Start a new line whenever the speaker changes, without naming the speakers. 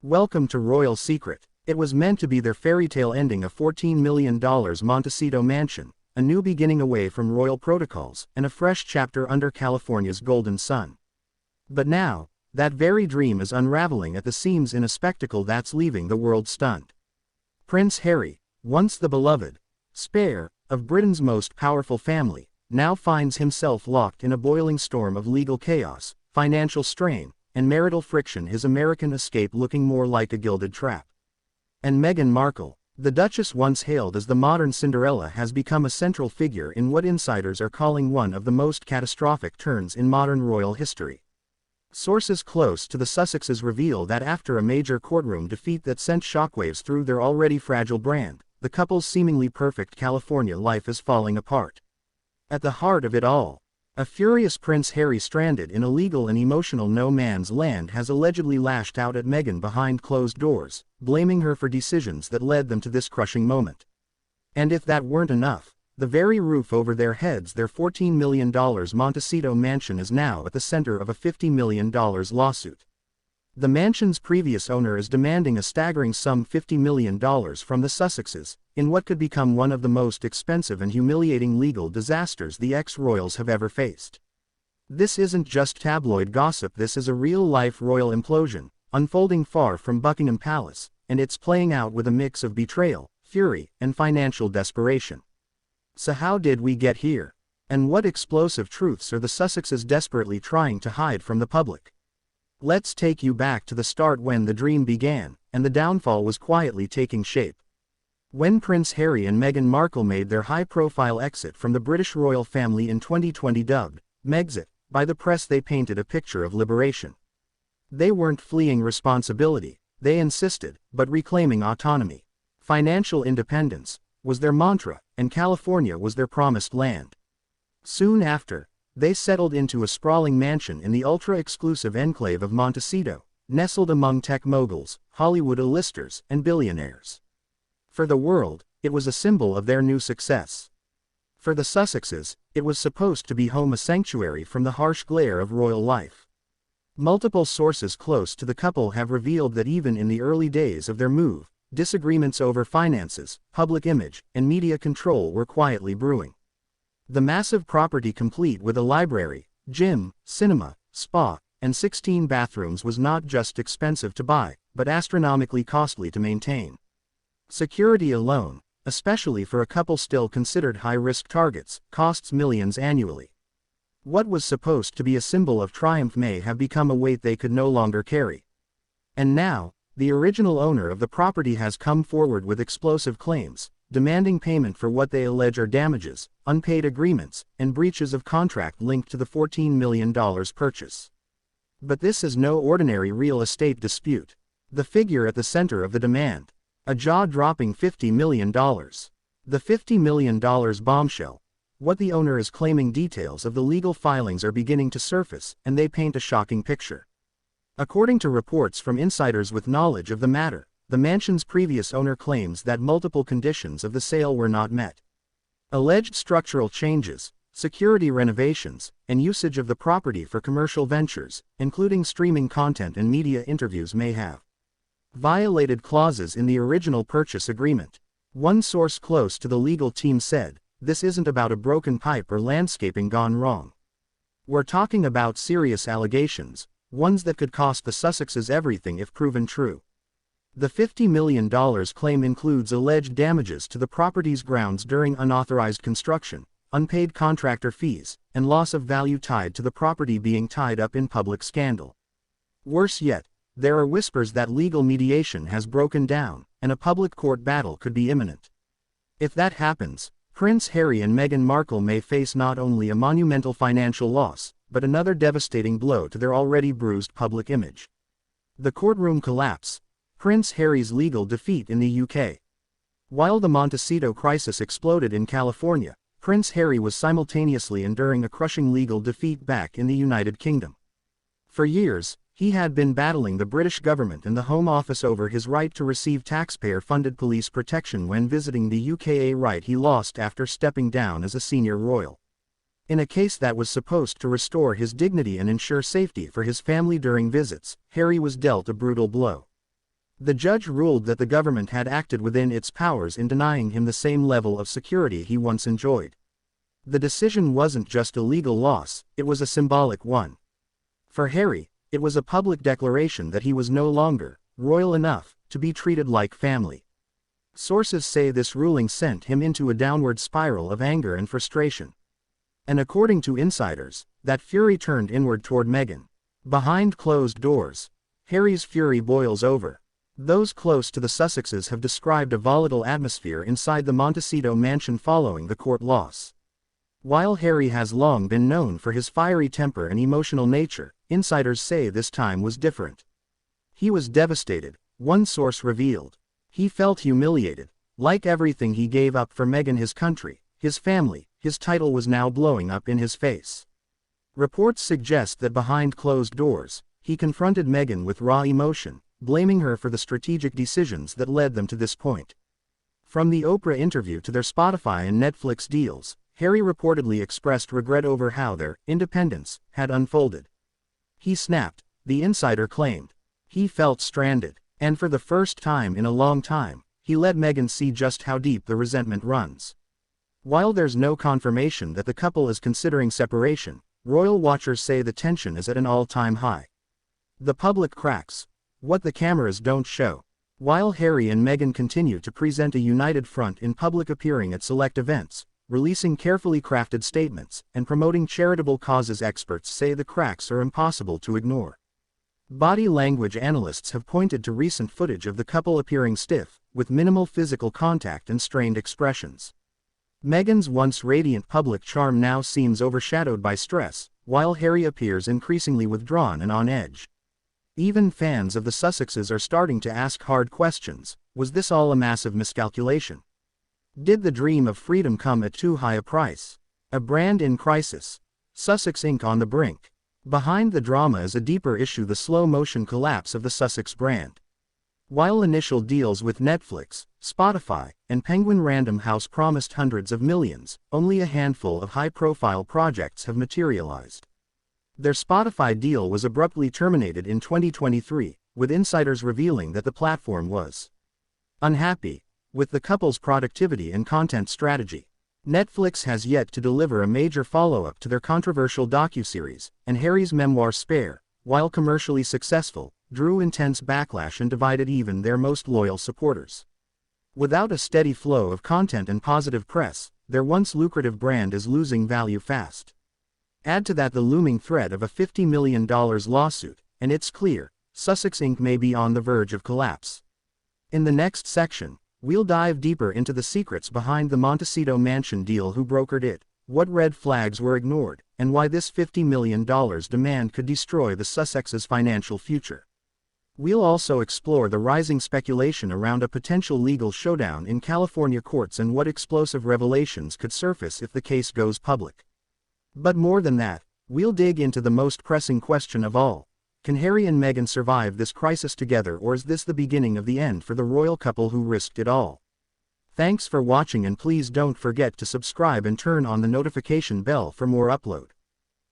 Welcome to Royal Secret. It was meant to be their fairy tale ending, a $14 million Montecito mansion, a new beginning away from royal protocols, and a fresh chapter under California's golden sun. But now, that very dream is unraveling at the seams in a spectacle that's leaving the world stunned. Prince Harry, once the beloved spare of Britain's most powerful family, now finds himself locked in a boiling storm of legal chaos, financial strain, and marital friction, his American escape looking more like a gilded trap. And Meghan Markle, the Duchess once hailed as the modern Cinderella, has become a central figure in what insiders are calling one of the most catastrophic turns in modern royal history. Sources close to the Sussexes reveal that after a major courtroom defeat that sent shockwaves through their already fragile brand, the couple's seemingly perfect California life is falling apart. At the heart of it all, a furious Prince Harry stranded in a legal and emotional no man's land has allegedly lashed out at Meghan behind closed doors, blaming her for decisions that led them to this crushing moment. And if that weren't enough, the very roof over their heads, their $14 million Montecito mansion, is now at the center of a $50 million lawsuit. The mansion's previous owner is demanding a staggering sum, $50 million, from the Sussexes, in what could become one of the most expensive and humiliating legal disasters the ex-royals have ever faced. This isn't just tabloid gossip, this is a real-life royal implosion, unfolding far from Buckingham Palace, and it's playing out with a mix of betrayal, fury, and financial desperation. So how did we get here? And what explosive truths are the Sussexes desperately trying to hide from the public? Let's take you back to the start, when the dream began, and the downfall was quietly taking shape. When Prince Harry and Meghan Markle made their high-profile exit from the British royal family in 2020, dubbed Megxit by the press, they painted a picture of liberation. They weren't fleeing responsibility, they insisted, but reclaiming autonomy. Financial independence was their mantra, and California was their promised land. Soon after, they settled into a sprawling mansion in the ultra-exclusive enclave of Montecito, nestled among tech moguls, Hollywood A-listers, and billionaires. For the world, it was a symbol of their new success. For the Sussexes, it was supposed to be home, a sanctuary from the harsh glare of royal life. Multiple sources close to the couple have revealed that even in the early days of their move, disagreements over finances, public image, and media control were quietly brewing. The massive property, complete with a library, gym, cinema, spa, and 16 bathrooms, was not just expensive to buy, but astronomically costly to maintain. Security alone, especially for a couple still considered high-risk targets, costs millions annually. What was supposed to be a symbol of triumph may have become a weight they could no longer carry. And now, the original owner of the property has come forward with explosive claims, demanding payment for what they allege are damages, unpaid agreements, and breaches of contract linked to the $14 million purchase. But this is no ordinary real estate dispute. The figure at the center of the demand: a jaw-dropping $50 million. The $50 million bombshell. What the owner is claiming. Details of the legal filings are beginning to surface, and they paint a shocking picture. According to reports from insiders with knowledge of the matter, the mansion's previous owner claims that multiple conditions of the sale were not met. Alleged structural changes, security renovations, and usage of the property for commercial ventures, including streaming content and media interviews, may have violated clauses in the original purchase agreement. One source close to the legal team said, "This isn't about a broken pipe or landscaping gone wrong. We're talking about serious allegations, ones that could cost the Sussexes everything if proven true." The $50 million claim includes alleged damages to the property's grounds during unauthorized construction, unpaid contractor fees, and loss of value tied to the property being tied up in public scandal. Worse yet, there are whispers that legal mediation has broken down, and a public court battle could be imminent. If that happens, Prince Harry and Meghan Markle may face not only a monumental financial loss, but another devastating blow to their already bruised public image. The courtroom collapse. Prince Harry's legal defeat in the UK. While the Montecito crisis exploded in California, Prince Harry was simultaneously enduring a crushing legal defeat back in the United Kingdom. For years, he had been battling the British government and the Home Office over his right to receive taxpayer-funded police protection when visiting the UK, a right he lost after stepping down as a senior royal. In a case that was supposed to restore his dignity and ensure safety for his family during visits, Harry was dealt a brutal blow. The judge ruled that the government had acted within its powers in denying him the same level of security he once enjoyed. The decision wasn't just a legal loss, it was a symbolic one. For Harry, it was a public declaration that he was no longer royal enough to be treated like family. Sources say this ruling sent him into a downward spiral of anger and frustration. And according to insiders, that fury turned inward toward Meghan. Behind closed doors, Harry's fury boils over. Those close to the Sussexes have described a volatile atmosphere inside the Montecito mansion following the court loss. While Harry has long been known for his fiery temper and emotional nature, insiders say this time was different. He was devastated, one source revealed. He felt humiliated. Like everything he gave up for Meghan, his country, his family, his title was now blowing up in his face. Reports suggest that behind closed doors, he confronted Meghan with raw emotion, blaming her for the strategic decisions that led them to this point. From the Oprah interview to their Spotify and Netflix deals, Harry reportedly expressed regret over how their independence had unfolded. He snapped, the insider claimed. He felt stranded, and for the first time in a long time, he let Meghan see just how deep the resentment runs. While there's no confirmation that the couple is considering separation, royal watchers say the tension is at an all-time high. The public cracks what the cameras don't show. While Harry and Meghan continue to present a united front in public, appearing at select events, releasing carefully crafted statements, and promoting charitable causes, experts say the cracks are impossible to ignore. Body language analysts have pointed to recent footage of the couple appearing stiff, with minimal physical contact and strained expressions. Meghan's once radiant public charm now seems overshadowed by stress, while Harry appears increasingly withdrawn and on edge. Even fans of the Sussexes are starting to ask hard questions. Was this all a massive miscalculation? Did the dream of freedom come at too high a price? A brand in crisis. Sussex Inc. on the brink. Behind the drama is a deeper issue: the slow-motion collapse of the Sussex brand. While initial deals with Netflix, Spotify, and Penguin Random House promised hundreds of millions, only a handful of high-profile projects have materialized. Their Spotify deal was abruptly terminated in 2023, with insiders revealing that the platform was unhappy with the couple's productivity and content strategy. Netflix has yet to deliver a major follow-up to their controversial docuseries, and Harry's memoir Spare, while commercially successful, drew intense backlash and divided even their most loyal supporters. Without a steady flow of content and positive press, their once lucrative brand is losing value fast. Add to that the looming threat of a $50 million lawsuit, and it's clear, Sussex Inc. may be on the verge of collapse. In the next section, we'll dive deeper into the secrets behind the Montecito mansion deal, who brokered it, what red flags were ignored, and why this $50 million demand could destroy the Sussexes' financial future. We'll also explore the rising speculation around a potential legal showdown in California courts and what explosive revelations could surface if the case goes public. But more than that, we'll dig into the most pressing question of all. Can Harry and Meghan survive this crisis together, or is this the beginning of the end for the royal couple who risked it all? Thanks for watching, and please don't forget to subscribe and turn on the notification bell for more upload.